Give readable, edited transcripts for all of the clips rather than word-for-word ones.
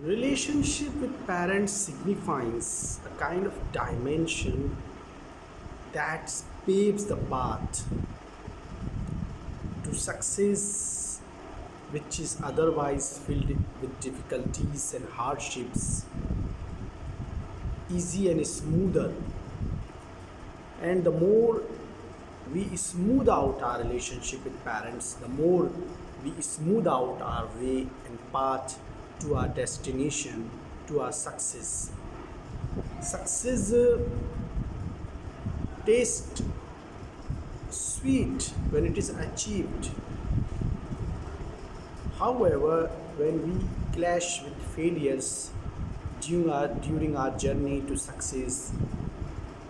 Relationship with parents signifies a kind of dimension that paves the path to success, which is otherwise filled with difficulties and hardships, easy and smoother. And the more we smooth out our relationship with parents, the more we smooth out our way and path to our destination, to our success. Success tastes sweet when it is achieved. However, when we clash with failures during our journey to success,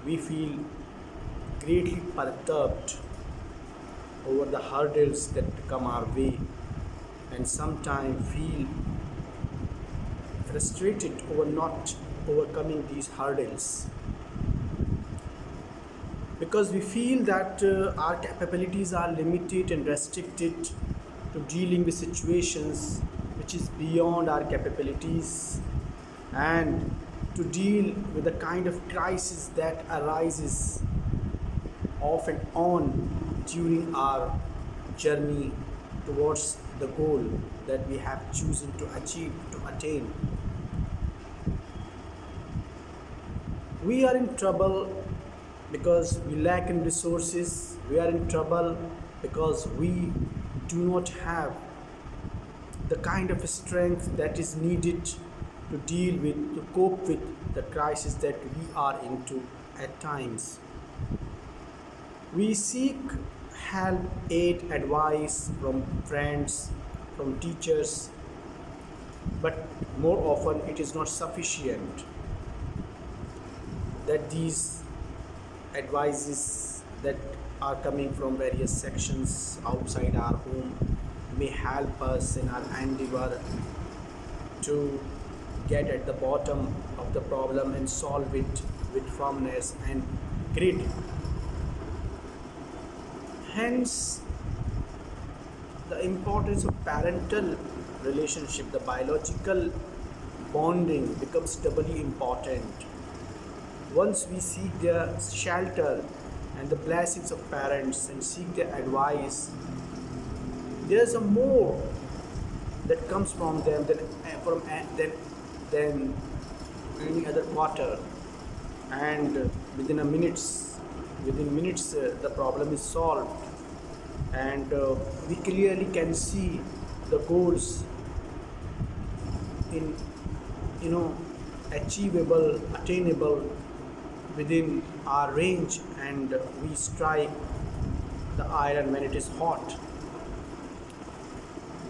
we feel greatly perturbed over the hurdles that come our way and sometimes feel frustrated over not overcoming these hurdles because we feel that our capabilities are limited and restricted to dealing with situations which is beyond our capabilities and to deal with the kind of crisis that arises off and on during our journey towards the goal that we have chosen to achieve, to attain. We are in trouble because we lack in resources. We are in trouble because we do not have the kind of strength that is needed to deal with, to cope with the crisis that we are into at times. We seek help, aid, advice from friends, from teachers, but more often it is not sufficient that these advices that are coming from various sections outside our home may help us in our endeavor to get at the bottom of the problem and solve it with firmness and grit. Hence, the importance of parental relationship, the biological bonding becomes doubly important. Once we seek their shelter and the blessings of parents and seek their advice, there's a more that comes from them than any other quarter. And within minutes, the problem is solved, and we clearly can see the goals in you know achievable, attainable within our range, and we strike the iron when it is hot.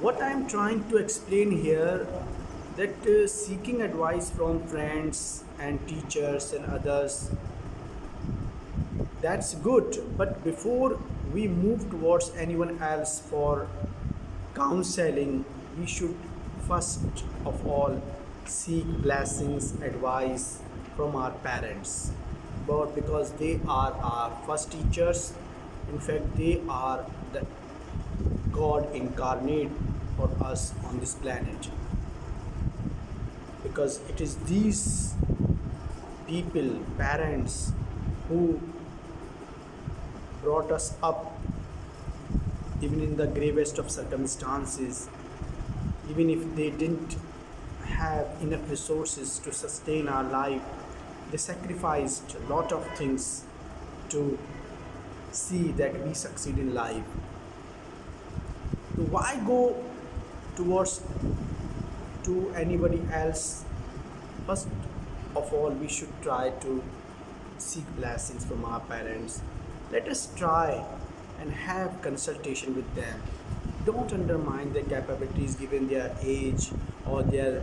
What I am trying to explain here that seeking advice from friends and teachers and others, that's good, but before we move towards anyone else for counseling, we should first of all seek blessings, advice from our parents. But because they are our first teachers, in fact, they are the God incarnate for us on this planet. Because it is these people, parents, who brought us up even in the gravest of circumstances, even if they didn't have enough resources to sustain our life, they sacrificed a lot of things to see that we succeed in life. So why go towards to anybody else? First of all, we should try to seek blessings from our parents. Let us try and have consultation with them. Don't undermine their capabilities given their age or their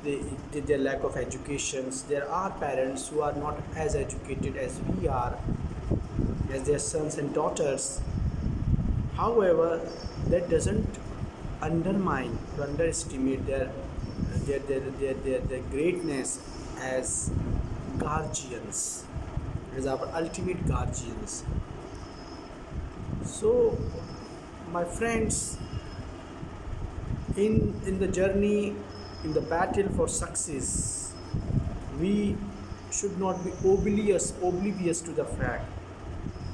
they, their lack of educations. There are parents who are not as educated as we are, as their sons and daughters. However, that doesn't undermine or underestimate their greatness as guardians, as our ultimate guardians. So, my friends, in the journey in the battle for success, we should not be oblivious to the fact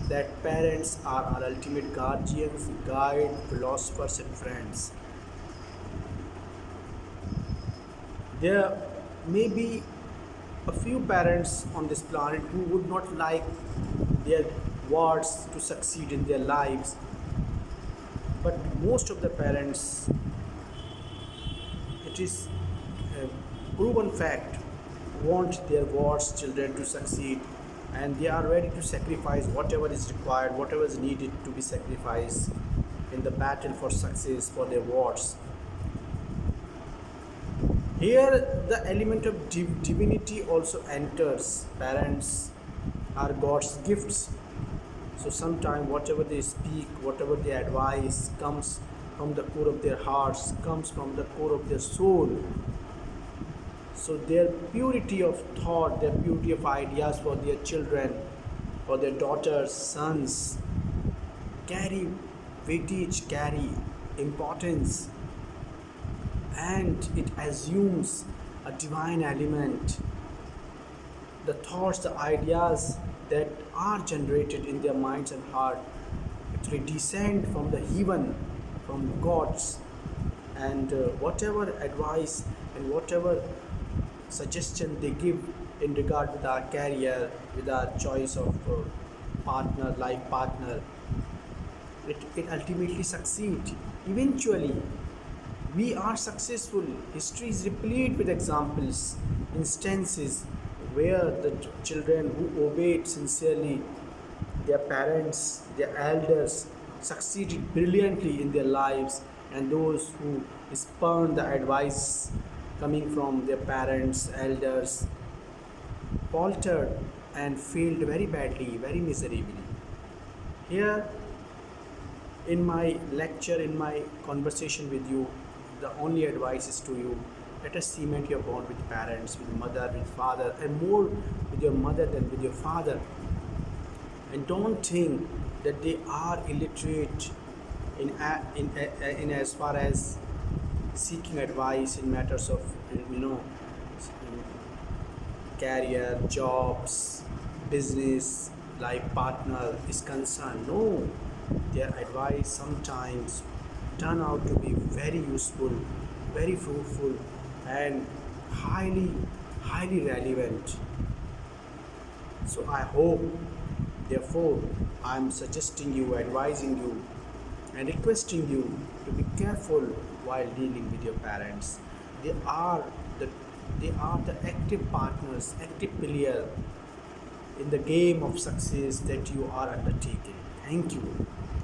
that parents are our ultimate guardians, guide, philosophers, and friends. There may be a few parents on this planet who would not like their wards to succeed in their lives, but most of the parents, it is a proven fact, want their wards children to succeed, and they are ready to sacrifice whatever is required, whatever is needed to be sacrificed in the battle for success for their wards. Here, the element of divinity also enters. Parents are God's gifts. So, sometimes, whatever they speak, whatever they advise, comes from the core of their hearts, comes from the core of their soul. So, their purity of thought, their purity of ideas for their children, for their daughters, sons, carry weightage, carry importance, and it assumes a divine element. The thoughts, the ideas that are generated in their minds and heart actually descend from the heaven, from gods, and whatever advice and whatever suggestion they give in regard with our career, with our choice of partner, life partner, it ultimately succeed. Eventually, we are successful. History is replete with examples, instances where the children who obeyed sincerely their parents, their elders, succeeded brilliantly in their lives, and those who spurned the advice coming from their parents, elders, faltered and failed very badly, very miserably. Here, in my lecture, in my conversation with you, the only advice is to you: let us cement your bond with parents, with mother, with father, and more with your mother than with your father. And don't think that they are illiterate in as far as seeking advice in matters of you know career, jobs, business, life partner is concerned. No, their advice sometimes turn out to be very useful, very fruitful, and highly relevant. So I hope, therefore, I am suggesting you, advising you, and requesting you to be careful while dealing with your parents. They are the they are the active partners, active player in the game of success that you are undertaking. Thank you.